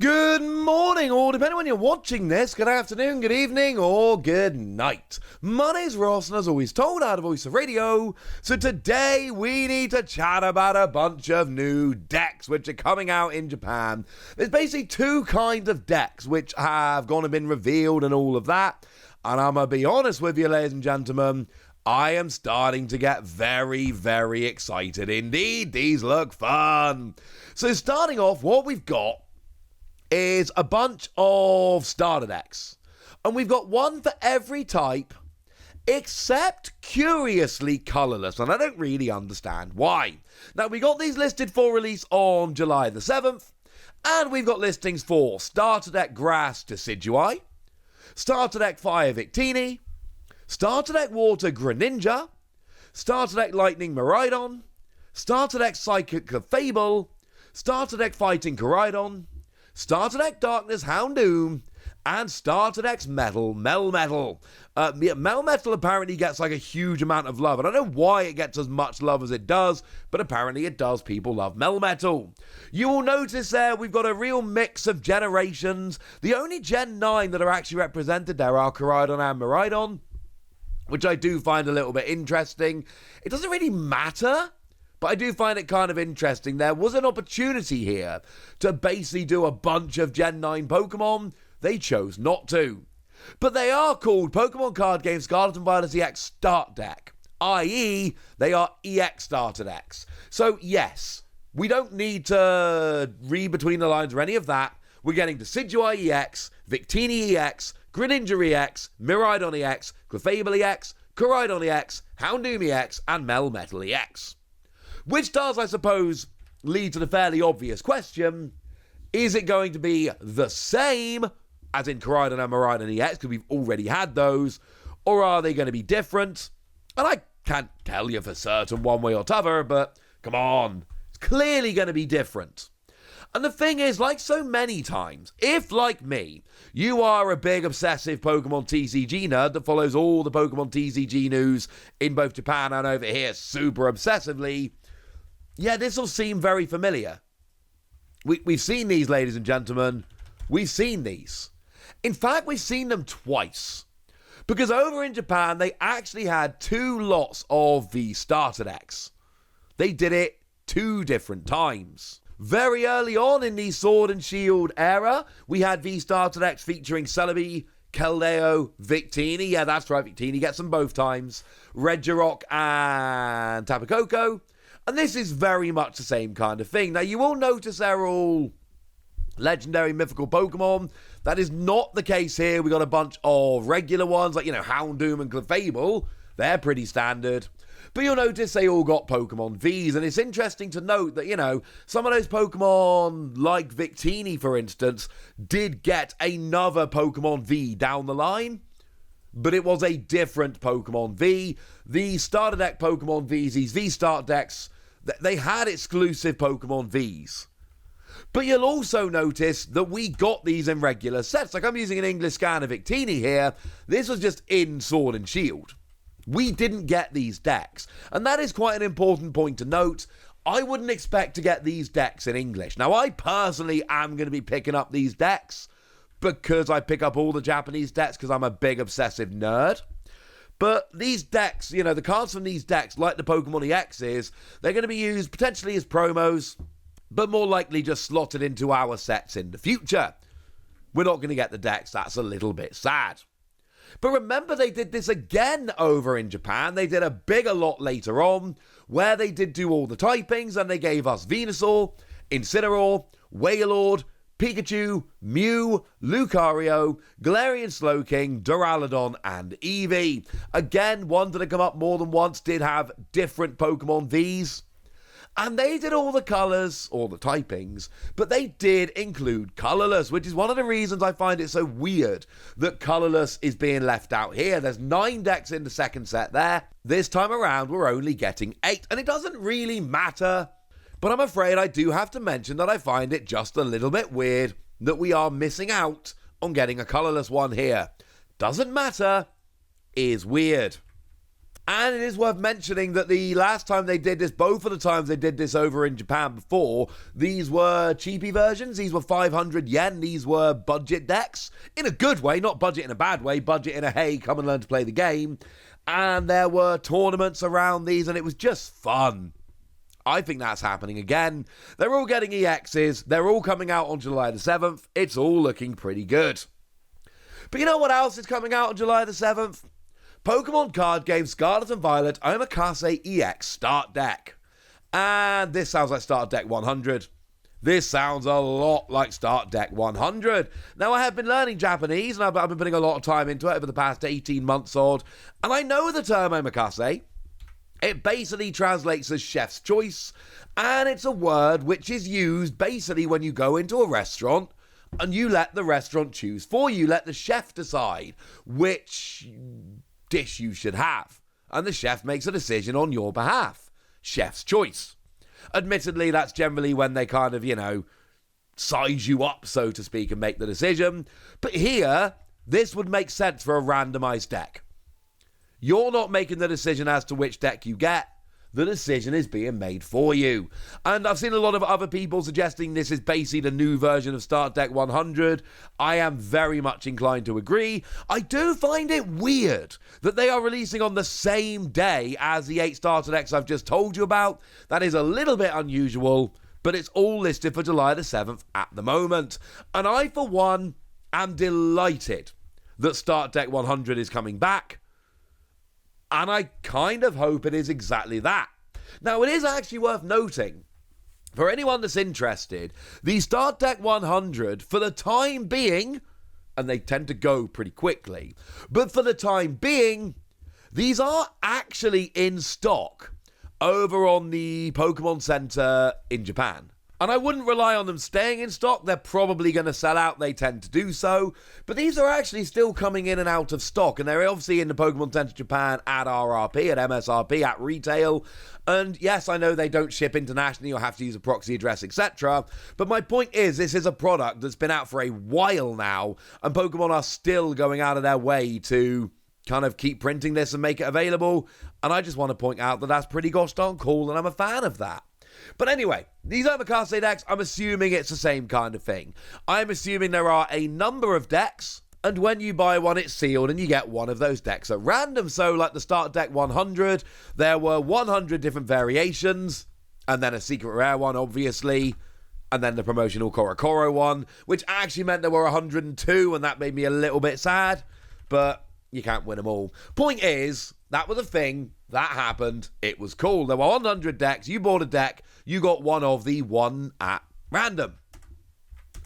Good morning, or depending on when you're watching this, good afternoon, good evening, or good night. My name's Ross, and as always told out of Voice of Radio, so today we need to chat about a bunch of new decks which are coming out in Japan. There's basically two kinds of decks which have gone and been revealed and all of that, and I'm gonna be honest with you, ladies and gentlemen, I am starting to get very, very excited indeed. These look fun. So starting off, what we've got is a bunch of starter decks. And we've got one for every type, except curiously colorless. And I don't really understand why. Now, we got these listed for release on July the 7th. And we've got listings for Starter Deck Grass Decidueye, Starter Deck Fire Victini, Starter Deck Water Greninja, Starter Deck Lightning Miraidon, Starter Deck Psychic Clefable, Starter Deck Fighting Koraidon, Starter Deck Darkness Houndoom, and Starter Deck's Metal Melmetal. Melmetal apparently gets like a huge amount of love. I don't know why it gets as much love as it does, but apparently it does. People love Melmetal. You will notice there we've got a real mix of generations. The only Gen 9 that are actually represented there are Koraidon and Miraidon, which I do find a little bit interesting. It doesn't really matter, but I do find it kind of interesting. There was an opportunity here to basically do a bunch of Gen 9 Pokemon. They chose not to. But they are called Pokemon Card Game Scarlet and Violet EX Start Deck, i.e. they are EX starter decks. So yes, we don't need to read between the lines or any of that. We're getting Decidueye EX, Victini EX, Greninja EX, Miraidon EX, Clefable EX, Koraidon EX, Houndoom EX, and Melmetal EX. Which does, I suppose, lead to the fairly obvious question, is it going to be the same as in Koraidon and Miraidon EX, because we've already had those, or are they going to be different? And I can't tell you for certain one way or t'other, but come on, it's clearly going to be different. And the thing is, like so many times, if, like me, you are a big obsessive Pokemon TCG nerd that follows all the Pokemon TCG news in both Japan and over here super obsessively, yeah, this will seem very familiar. We've seen these, ladies and gentlemen. We've seen these. In fact, we've seen them twice. Because over in Japan, they actually had two lots of the starter decks. They did it two different times. Very early on in the Sword and Shield era, we had the starter decks featuring Celebi, Keldeo, Victini. Yeah, that's right, Victini gets them both times. Regirock and Tapu Koko. And this is very much the same kind of thing. Now, you will notice they're all legendary mythical Pokemon. That is not the case here. We got a bunch of regular ones, like, Houndoom and Clefable. They're pretty standard. But you'll notice they all got Pokemon Vs. And it's interesting to note that, some of those Pokemon, like Victini, for instance, did get another Pokemon V down the line. But it was a different Pokemon V. The starter deck Pokemon Vs, these V-Start decks, they had exclusive Pokemon Vs. But you'll also notice that we got these in regular sets. Like, I'm using an English scan of Victini here. This was just in Sword and Shield. We didn't get these decks. And that is quite an important point to note. I wouldn't expect to get these decks in English. Now, I personally am going to be picking up these decks because I pick up all the Japanese decks because I'm a big obsessive nerd. But these decks, the cards from these decks, like the Pokemon EXs, they're going to be used potentially as promos, but more likely just slotted into our sets in the future. We're not going to get the decks. That's a little bit sad. But remember, they did this again over in Japan. They did a bigger lot later on, where they did do all the typings, and they gave us Venusaur, Incineroar, Wailord, Pikachu, Mew, Lucario, Galarian Slowking, Duraludon, and Eevee. Again, one that had come up more than once did have different Pokemon Vs. And they did all the colours, or the typings, but they did include colourless, which is one of the reasons I find it so weird that colourless is being left out here. There's 9 decks in the second set there. This time around, we're only getting 8, and it doesn't really matter. But I'm afraid I do have to mention that I find it just a little bit weird that we are missing out on getting a colourless one here. Doesn't matter, is weird. And it is worth mentioning that the last time they did this, both of the times they did this over in Japan before, these were cheapy versions. These were 500 yen. These were budget decks. In a good way, not budget in a bad way. Budget in a, hey, come and learn to play the game. And there were tournaments around these, and it was just fun. I think that's happening again. They're all getting EXs. They're all coming out on July the 7th. It's all looking pretty good. But you know what else is coming out on July the 7th? Pokemon card game Scarlet and Violet Omakase EX Start Deck. And this sounds like Start Deck 100. This sounds a lot like Start Deck 100. Now, I have been learning Japanese, and I've been putting a lot of time into it over the past 18 months odd. And I know the term Omakase. It basically translates as chef's choice. And it's a word which is used basically when you go into a restaurant and you let the restaurant choose for you. Let the chef decide which dish you should have, and the chef makes a decision on your behalf. Chef's choice. Admittedly, that's generally when they kind of, size you up, so to speak, and make the decision. But here, this would make sense for a randomized deck. You're not making the decision as to which deck you get. The decision is being made for you. And I've seen a lot of other people suggesting this is basically the new version of Start Deck 100. I am very much inclined to agree. I do find it weird that they are releasing on the same day as the 8 starter decks I've just told you about. That is a little bit unusual, but it's all listed for July the 7th at the moment. And I, for one, am delighted that Start Deck 100 is coming back. And I kind of hope it is exactly that. Now, it is actually worth noting, for anyone that's interested, the Start Deck 100, for the time being, and they tend to go pretty quickly, but for the time being, these are actually in stock over on the Pokemon Center in Japan. And I wouldn't rely on them staying in stock. They're probably going to sell out. They tend to do so. But these are actually still coming in and out of stock. And they're obviously in the Pokemon Center Japan at RRP, at MSRP, at retail. And yes, I know they don't ship internationally or have to use a proxy address, etc. But my point is, this is a product that's been out for a while now. And Pokemon are still going out of their way to kind of keep printing this and make it available. And I just want to point out that that's pretty gosh darn cool. And I'm a fan of that. But anyway, these Omakase decks, I'm assuming it's the same kind of thing. I'm assuming there are a number of decks, and when you buy one, it's sealed, and you get one of those decks at random. So, like the Start Deck 100, there were 100 different variations, and then a secret rare one, obviously, and then the promotional Korokoro one, which actually meant there were 102, and that made me a little bit sad, but you can't win them all. Point is, that was a thing. That happened. It was cool. There were 100 decks. You bought a deck. You got one of the one at random.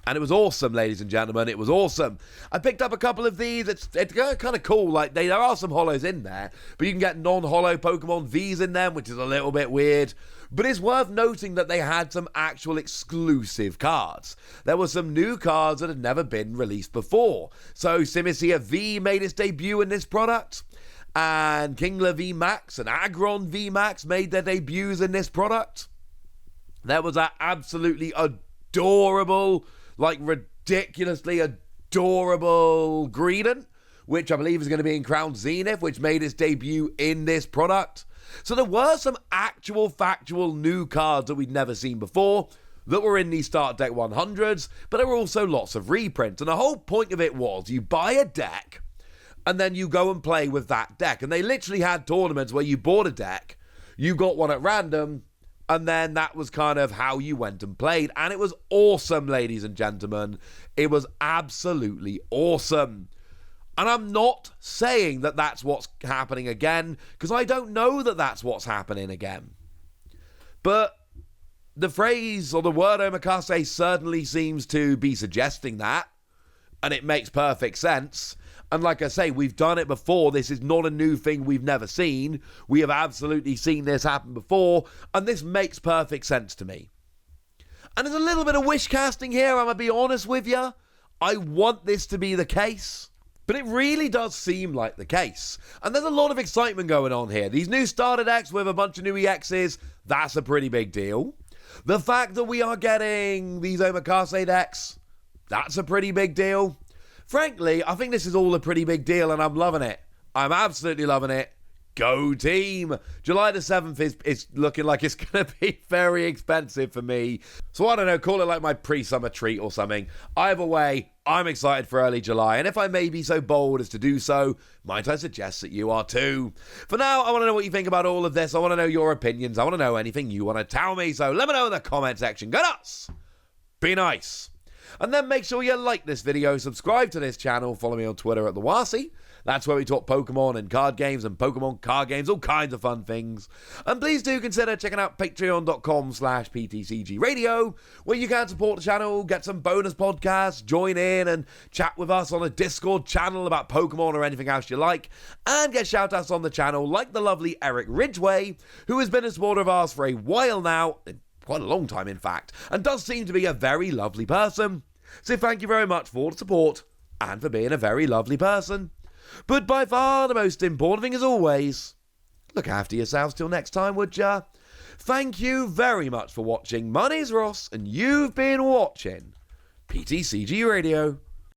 And it was awesome, ladies and gentlemen. It was awesome. I picked up a couple of these. It's kind of cool. Like, there are some holos in there, but you can get non-holo Pokemon Vs in them, which is a little bit weird. But it's worth noting that they had some actual exclusive cards. There were some new cards that had never been released before. So Simicia V made its debut in this product. And Kingler VMAX and Aggron VMAX made their debuts in this product. There was that absolutely adorable, like ridiculously adorable Greedent, which I believe is going to be in Crown Zenith, which made its debut in this product. So there were some actual factual new cards that we'd never seen before that were in these Start Deck 100s, but there were also lots of reprints. And the whole point of it was you buy a deck, and then you go and play with that deck. And they literally had tournaments where you bought a deck, you got one at random, and then that was kind of how you went and played. And it was awesome, ladies and gentlemen. It was absolutely awesome. And I'm not saying that that's what's happening again, because I don't know that that's what's happening again. But the phrase or the word Omakase certainly seems to be suggesting that, and it makes perfect sense. And like I say, we've done it before. This is not a new thing we've never seen. We have absolutely seen this happen before, and this makes perfect sense to me. And there's a little bit of wish casting here, I'm going to be honest with you. I want this to be the case, but it really does seem like the case. And there's a lot of excitement going on here. These new starter decks with a bunch of new EXs, that's a pretty big deal. The fact that we are getting these Omakase decks, that's a pretty big deal. Frankly, I think this is all a pretty big deal, and I'm loving it. I'm absolutely loving it. Go team! July the 7th is looking like it's going to be very expensive for me. So I don't know, call it like my pre-summer treat or something. Either way, I'm excited for early July, and if I may be so bold as to do so, might I suggest that you are too. For now, I want to know what you think about all of this. I want to know your opinions. I want to know anything you want to tell me, so let me know in the comment section. Go nuts! Be nice! And then make sure you like this video, subscribe to this channel, follow me on Twitter at the Wasi. That's where we talk Pokemon and card games and Pokemon card games, all kinds of fun things. And please do consider checking out patreon.com/PTCG Radio, where you can support the channel, get some bonus podcasts, join in and chat with us on a Discord channel about Pokemon or anything else you like, and get shout-outs on the channel like the lovely Eric Ridgway, who has been a supporter of ours for a while now, quite a long time in fact, and does seem to be a very lovely person. So thank you very much for the support, and for being a very lovely person. But by far the most important thing as always, look after yourselves till next time, would ya? Thank you very much for watching. My name's Ross, and you've been watching PTCG Radio.